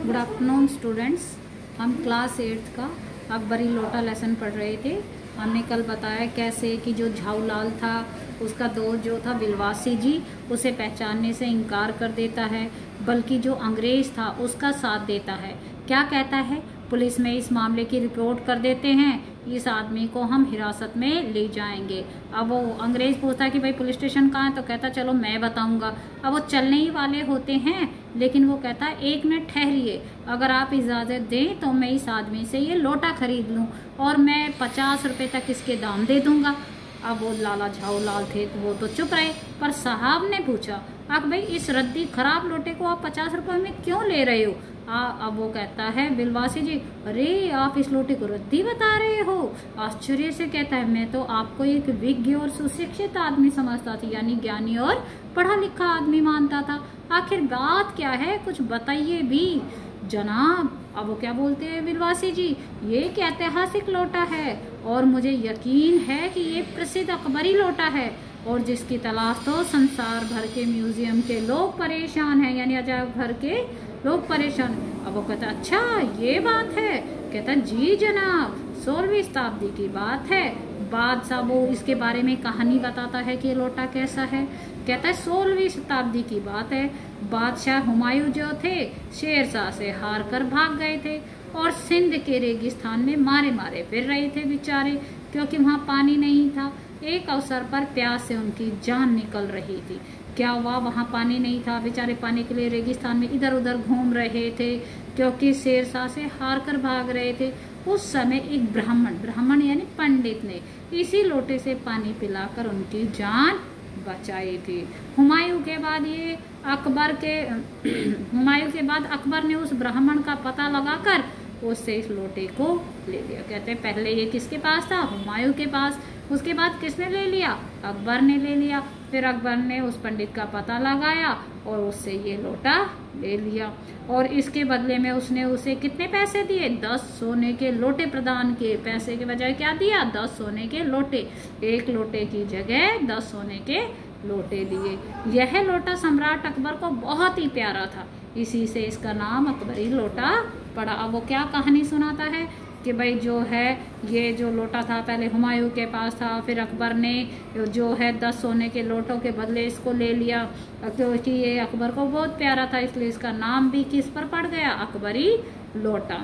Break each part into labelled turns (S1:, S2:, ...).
S1: Good afternoon students. हम class 8th का अकबरी लोटा लेसन पढ़ रहे थे। हमने कल बताया कैसे कि जो झाऊलाल था उसका दोस्त जो था बिलवासी जी उसे पहचानने से इनकार कर देता है, बल्कि जो अंग्रेज था उसका साथ देता है। क्या कहता है, पुलिस में इस मामले की रिपोर्ट कर देते हैं, इस आदमी को हम हिरासत में ले जाएंगे। अब वो अंग्रेज पूछता है कि भाई पुलिस स्टेशन कहाँ है, तो कहता है चलो मैं बताऊंगा। अब वो चलने ही वाले होते हैं, लेकिन वो कहता है 1 मिनट ठहरिए, अगर आप इजाज़त दें तो मैं इस आदमी से ये लोटा खरीद लूँ और मैं 50 रुपये तक इसके दाम दे दूंगा। अब वो लाला झाऊलाल थे तो वो तो चुप रहे, पर साहब ने पूछा, अब भाई इस रद्दी खराब लोटे को आप 50 रुपये में क्यों ले रहे हो? अब वो कहता है बिलवासी जी, अरे आप इस लोटे को रद्दी बता रहे हो? आश्चर्य से कहता है, मैं तो आपको एक विज्ञ और सुशिक्षित आदमी समझता था, यानी ज्ञानी और पढ़ा लिखा आदमी मानता था। आखिर बात क्या है, कुछ बताइए भी जनाब। अब वो क्या बोलते हैं बिलवासी जी, ये एक ऐतिहासिक लोटा है और मुझे यकीन है कि ये प्रसिद्ध अकबरी लोटा है और जिसकी तलाश तो संसार भर के म्यूजियम के लोग परेशान हैं, यानी अजायब घर के लोग परेशान। अब वो कहता अच्छा ये बात है? कहता जी जनाब, 16वीं शताब्दी की बात है। बादशाह वो इसके बारे में कहानी बताता है कि ये लोटा कैसा है। कहता है 16वीं शताब्दी की बात है, बादशाह हुमायूं जो थे शेरशाह से हार कर भाग गए थे और सिंध के रेगिस्तान में मारे मारे फिर रहे थे बेचारे, क्योंकि वहाँ पानी नहीं था। एक अवसर पर प्यास से उनकी जान निकल रही थी। क्या हुआ, वहाँ पानी नहीं था, बेचारे पानी के लिए रेगिस्तान में इधर उधर घूम रहे थे क्योंकि शेरशाह से हार कर भाग रहे थे। उस समय एक ब्राह्मण यानी पंडित ने इसी लोटे से पानी पिलाकर उनकी जान बचाई थी। हुमायूं के बाद अकबर ने उस ब्राह्मण का पता लगाकर उससे इस लोटे को ले लिया। कहते हैं पहले ये किसके पास था? हुमायूं के पास। उसके बाद किसने ले लिया? अकबर ने ले लिया। फिर अकबर ने उस पंडित का पता लगाया और उससे ये लोटा ले लिया और इसके बदले में उसने उसे कितने पैसे दिए? 10 सोने के लोटे प्रदान किए। पैसे के बजाय क्या दिया? 10 सोने के लोटे। एक लोटे की जगह 10 सोने के लोटे दिए। यह लोटा सम्राट अकबर को बहुत ही प्यारा था, इसी से इसका नाम अकबरी लोटा पड़ा। अब वो क्या कहानी सुनाता है कि भाई जो है ये जो लोटा था पहले हुमायूं के पास था, फिर अकबर ने जो है 10 सोने के लोटों के बदले इसको ले लिया क्योंकि ये अकबर को बहुत प्यारा था, इसलिए इसका नाम भी किस पर पड़ गया? अकबरी लोटा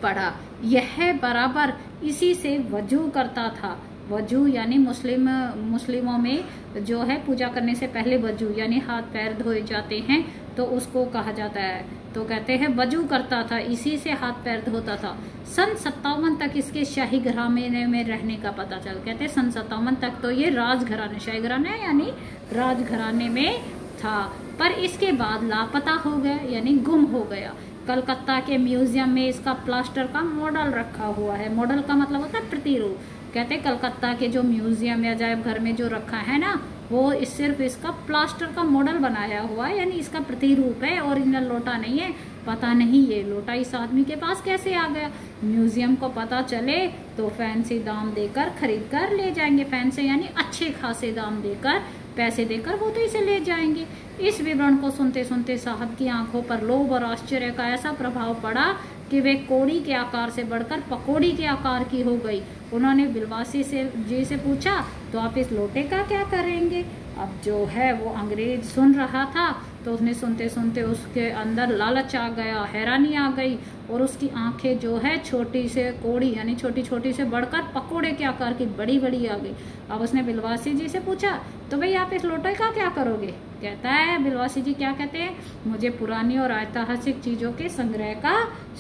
S1: पड़ा। यह बराबर इसी से वजू करता था। वजू यानी मुस्लिमों में जो है पूजा करने से पहले वजू यानी हाथ पैर धोए जाते हैं, तो उसको कहा जाता है, तो कहते हैं वजू करता था, इसी से हाथ पैर धोता था। सन 57 तक इसके शाही घराने में रहने का पता चल। कहते हैं सन 57 तक तो ये राजघराने, शाही घराने यानी राजघराने में था, पर इसके बाद लापता हो गया यानी गुम हो गया। कलकत्ता के म्यूजियम में इसका प्लास्टर का मॉडल रखा हुआ है। मॉडल का मतलब होता है प्रतिरूप। कहते हैं कलकत्ता के जो म्यूजियम या अजायब घर में जो रखा है ना, वो सिर्फ इसका प्लास्टर का मॉडल बनाया हुआ है, यानी इसका प्रतिरूप है, ओरिजिनल लोटा नहीं है। पता नहीं ये लोटा इस आदमी के पास कैसे आ गया। म्यूजियम को पता चले तो फैंसी दाम देकर खरीद कर ले जाएंगे। फैंसी यानी अच्छे खासे दाम देकर, पैसे देकर वो तो इसे ले जाएंगे। इस विवरण को सुनते सुनते साहब की आंखों पर लोभ और आश्चर्य का ऐसा प्रभाव पड़ा कि वे कोड़ी के आकार से बढ़कर पकौड़ी के आकार की हो गई। उन्होंने बिलवासी जी से पूछा, तो आप इस लोटे का क्या करेंगे? अब जो है वो अंग्रेज सुन रहा था, तो उसने सुनते सुनते उसके अंदर लालच आ गया, हैरानी आ गई और उसकी आंखें जो है छोटी से कोड़ी यानी छोटी छोटी से बढ़कर पकोड़े के आकार की बड़ी बड़ी आ गई। अब उसने बिलवासी जी से पूछा, तो भाई आप इस लोटे का क्या करोगे? कहता है बिलवासी जी क्या कहते हैं, मुझे पुरानी और ऐतिहासिक चीज़ों के संग्रह का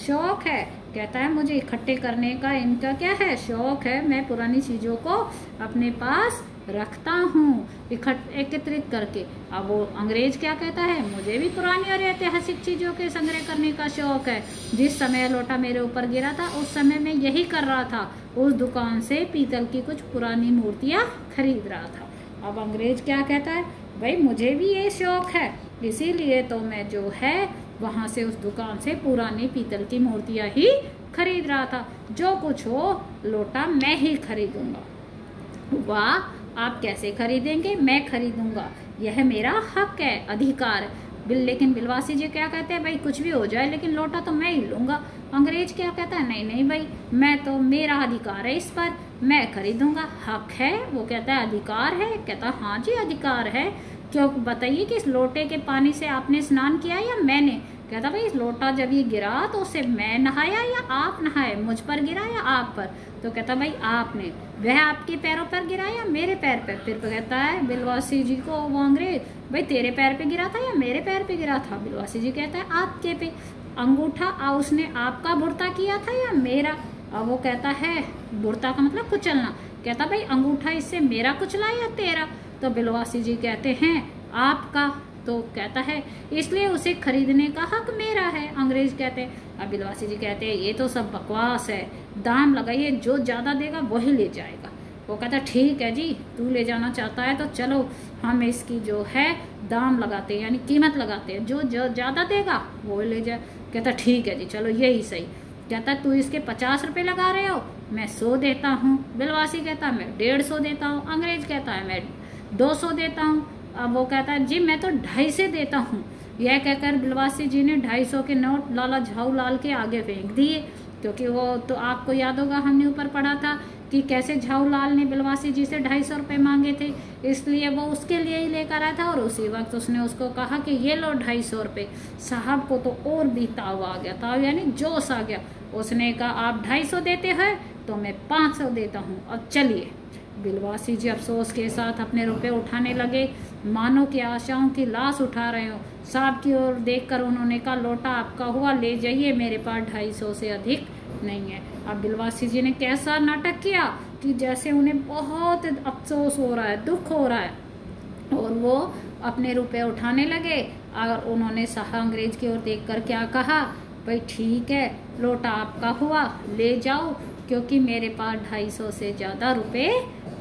S1: शौक है। कहता है मुझे इकट्ठे करने का इनका क्या है? शौक है। मैं पुरानी चीज़ों को अपने पास रखता हूँ एकत्रित करके। अब वो अंग्रेज क्या कहता है, मुझे भी पुरानी और ऐतिहासिक चीज़ों के संग्रह करने का शौक है। जिस समय लोटा मेरे ऊपर गिरा था उस समय मैं यही कर रहा था, उस दुकान से पीतल की कुछ पुरानी मूर्तियाँ खरीद रहा था। अब अंग्रेज क्या कहता है, भाई मुझे भी ये शौक है, इसीलिए तो मैं जो है वहाँ से उस दुकान से पुरानी पीतल की मूर्तियाँ ही खरीद रहा था। जो कुछ हो लोटा मैं ही खरीदूंगा। वाह, आप कैसे खरीदेंगे? मैं खरीदूंगा, यह मेरा हक है, अधिकार। लेकिन बिलवासी जी क्या कहते हैं, भाई कुछ भी हो जाए लेकिन लोटा तो मैं ही लूंगा। अंग्रेज क्या कहता है, नहीं नहीं भाई, मैं तो, मेरा अधिकार है इस पर, मैं खरीदूंगा। हक है, वो कहता है अधिकार है, कहता हाँ जी अधिकार है। क्यों, बताइए कि इस लोटे के पानी से आपने स्नान किया या मैंने। कहता भाई इस लोटा जब ये गिरा तो उसे मैं नहाया या आप नहाए, मुझ पर गिरा या आप पर। तो कहता भाई आपने, वह आपके पैरों पर गिरा या मेरे पैर पर। फिर कहता है बिलवासी जी को वो अंग्रेज, भाई तेरे पैर पे गिरा था या मेरे पैर पे गिरा था। बिलवासी जी कहता है आपके पे। अंगूठा उसने आपका भुरता किया था या मेरा। अब वो कहता है, भुरता का मतलब कुचलना। कहता भाई अंगूठा इससे मेरा कुचला या तेरा। तो बिलवासी जी कहते हैं आपका। तो कहता है इसलिए उसे खरीदने का हक मेरा है। अंग्रेज कहते हैं, अब बिलवासी जी कहते हैं ये तो सब बकवास है, दाम लगाइए, जो ज्यादा देगा वही ले जाएगा। वो कहता है ठीक है जी, तू ले जाना चाहता है तो चलो हम इसकी जो है दाम लगाते हैं, यानी कीमत लगाते हैं, जो ज्यादा देगा वो ले जाए। कहता ठीक है जी चलो यही सही। कहता तू इसके 50 रुपए लगा रहे हो, मैं 100 देता हूँ। बिलवासी कहता मैं 150 देता हूँ। अंग्रेज कहता है मैं 200 देता हूँ। अब वो कहता है जी मैं तो 250 देता हूँ। यह कहकर बिलवासी जी ने 250 के नोट लाला झाऊ लाल के आगे फेंक दिए, क्योंकि वो तो आपको याद होगा हमने ऊपर पढ़ा था कि कैसे झाऊ लाल ने बिलवासी जी से 250 रुपये मांगे थे, इसलिए वो उसके लिए ही लेकर आया था। और उसी वक्त उसने उसको कहा कि ये लो 250 रुपये। साहब को तो और भी ताव आ गया, ताव यानी जोश आ गया। उसने कहा आप 250 देते हैं तो मैं 500 देता हूँ, अब चलिए। बिलवासी जी अफसोस के साथ अपने रुपए उठाने लगे, मानो कि आशाओं की लाश उठा रहे हो। साहब की ओर देखकर उन्होंने कहा लोटा आपका हुआ, ले जाइए, मेरे पास 250 से अधिक नहीं है। अब बिलवासी जी ने कैसा नाटक किया कि जैसे उन्हें बहुत अफसोस हो रहा है, दुख हो रहा है, और वो अपने रुपए उठाने लगे। और उन्होंने शाह अंग्रेज की ओर देखकर क्या कहा, भाई ठीक है लोटा आपका हुआ, ले जाओ, क्योंकि मेरे पास 250 से ज़्यादा रुपए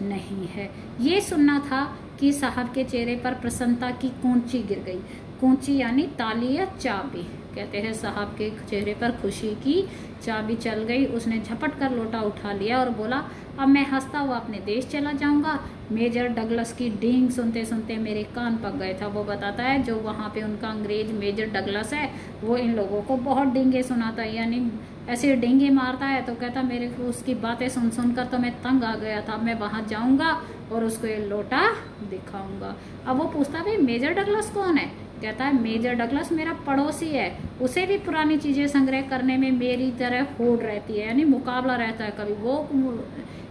S1: नहीं है। ये सुनना था कि साहब के चेहरे पर प्रसन्नता की कूंची गिर गई। कूंची यानी ताली या चाबी। कहते हैं साहब के चेहरे पर खुशी की चाबी चल गई। उसने झपट कर लोटा उठा लिया और बोला अब मैं हंसता हुआ अपने देश चला जाऊंगा। मेजर डगलस की डींग सुनते सुनते मेरे कान पक गए था। वो बताता है जो वहाँ पे उनका अंग्रेज मेजर डगलस है, वो इन लोगों को बहुत डींगे सुनाता है, यानी ऐसे डींगे मारता है। तो कहता मेरे को उसकी बातें सुन सुनकर तो मैं तंग आ गया था, मैं वहाँ जाऊँगा और उसको ये लोटा दिखाऊंगा। अब वो पूछता भाई मेजर डगलस कौन है। कहता है मेजर डगलस मेरा पड़ोसी है, उसे भी पुरानी चीज़ें संग्रह करने में मेरी तरह होड़ रहती है, यानी मुकाबला रहता है, कभी वो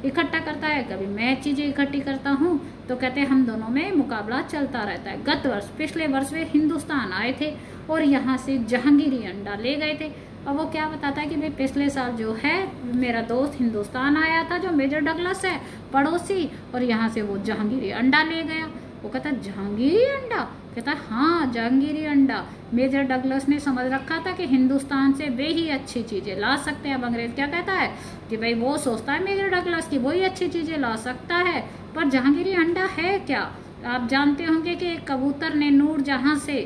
S1: इकट्ठा करता है, कभी मैं चीज़ें इकट्ठी करता हूँ। तो कहते हैं हम दोनों में मुकाबला चलता रहता है। गत वर्ष, पिछले वर्ष वे हिंदुस्तान आए थे और यहाँ से जहांगीरी अंडा ले गए थे। अब वो क्या बताता है कि भाई पिछले साल जो है मेरा दोस्त हिंदुस्तान आया था, जो मेजर डगलस है पड़ोसी, और यहाँ से वो जहांगीरी अंडा ले गया। वो कहता जहांगीरी अंडा। कहता हाँ जहांगीरी अंडा। मेजर डगलस ने समझ रखा था कि हिंदुस्तान से वे ही अच्छी चीज़ें ला सकते हैं। अब अंग्रेज क्या कहता है कि भाई वो सोचता है मेजर डगलस की वही अच्छी चीज़ें ला सकता है, पर जहांगीरी अंडा है क्या। आप जानते होंगे कि एक कबूतर ने नूरजहां से,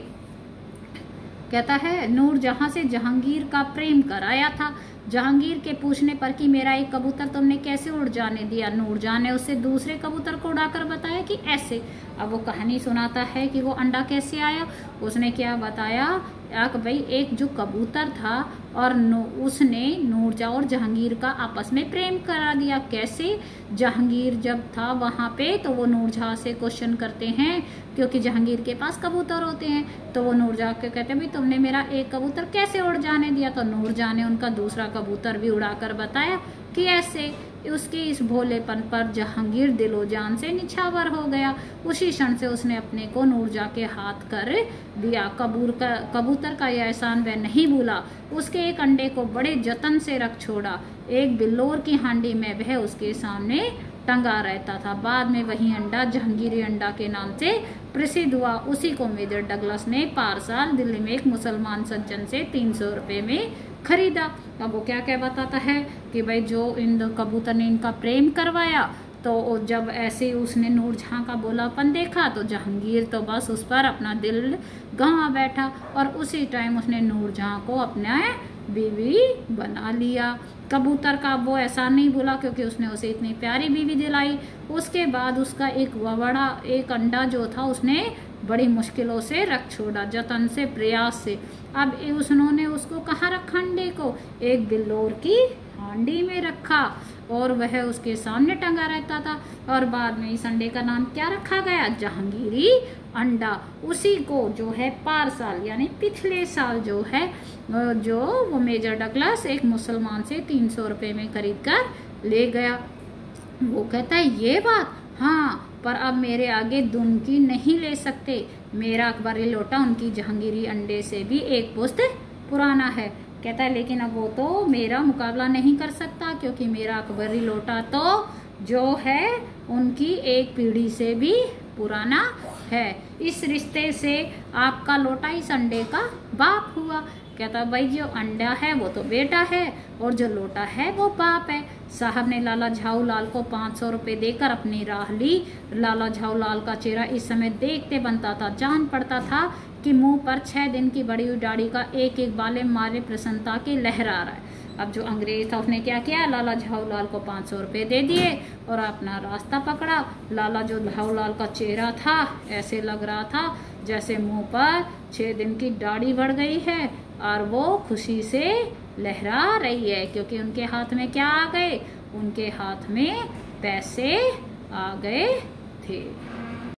S1: कहता है नूरजहां से जहांगीर का प्रेम कराया था। जहांगीर के पूछने पर कि मेरा एक कबूतर तुमने कैसे उड़ जाने दिया, नूरजहां ने उससे दूसरे कबूतर को उड़ाकर बताया कि ऐसे। अब वो कहानी सुनाता है कि वो अंडा कैसे आया। उसने क्या बताया कि भाई एक जो कबूतर था और उसने नूरजहां और जहांगीर का आपस में प्रेम करा दिया। कैसे, जहांगीर जब था वहाँ पे तो वो नूरजहां से क्वेश्चन करते हैं, क्योंकि जहांगीर के पास कबूतर होते हैं। तो वो नूरजहां के कहते हैं भाई तुमने मेरा एक कबूतर कैसे उड़ जाने दिया। तो नूरजहां ने उनका दूसरा कबूतर भी उड़ाकर बताया कि ऐसे। उसके इस भोलेपन पर जहांगीर दिलो जान से निछावर हो गया। उसी क्षण से उसने अपने को नूरजहां के हाथ कर दिया। कबूतर का यह एहसान वह नहीं भूला। उसके एक अंडे को बड़े जतन से रख छोड़ा। एक बिल्लोर की हांडी में वह उसके सामने टंगा रहता था। बाद में वही अंडा जहांगीरी अंडा के नाम से प्रसिद्ध हुआ। उसी को मेजर डगलस ने पारसाल दिल्ली में एक मुसलमान सज्जन से 300 रुपये में खरीदा। अब वो क्या क्या बताता है कि भाई जो इन कबूतर ने इनका प्रेम करवाया, तो जब ऐसे उसने नूरजहां का बोलापन देखा तो जहांगीर तो बस उस पर अपना दिल गंवा बैठा, और उसी टाइम उसने नूरजहां को अपना बीवी बना लिया। कबूतर का वो ऐसा नहीं भूला, क्योंकि उसने उसे इतनी प्यारी बीवी दिलाई। उसके बाद उसका एक बड़ा एक अंडा जो था उसने बड़ी मुश्किलों से रख छोड़ा, जतन से, प्रयास से। अब उन्होंने उसको कहाँ रखा अंडे को? एक बिल्लोर की हांडी में रखा और वह उसके सामने टंगा रहता था। और बाद में इस अंडे का नाम क्या रखा गया? जहांगीरी अंडा। उसी को जो है पार साल यानी पिछले साल जो है जो वो मेजर डगलस एक मुसलमान से 300 रुपये में खरीद कर ले गया। वो कहता है ये बात, हाँ, पर अब मेरे आगे दुनकी नहीं ले सकते। मेरा अकबरी लोटा उनकी जहांगीरी अंडे से भी एक पुश्त पुराना है। कहता है लेकिन अब वो तो मेरा मुकाबला नहीं कर सकता, क्योंकि मेरा अकबरी लोटा तो जो है उनकी एक पीढ़ी से भी पुराना है। इस रिश्ते से आपका लोटा इस अंडे का बाप हुआ। कहता भाई जो अंडा है वो तो बेटा है और जो लोटा है वो बाप है। साहब ने लाला झाऊ लाल को 500 रुपये देकर अपनी राह ली। लाला झाऊ लाल का चेहरा इस समय देखते बनता था, जान पड़ता था कि मुंह पर 6 दिन की बड़ी हुई दाढ़ी का एक एक बाले मारे प्रसन्नता के लहरा रहा है। अब जो अंग्रेज था उसने क्या किया? लाला झाऊ लाल को 500 रुपये दे दिए और अपना रास्ता पकड़ा। लाला जो झाऊ लाल का चेहरा था ऐसे लग रहा था जैसे मुंह पर 6 दिन की दाढ़ी बढ़ गई है और वो खुशी से लहरा रही है, क्योंकि उनके हाथ में क्या आ गए? उनके हाथ में पैसे आ गए थे।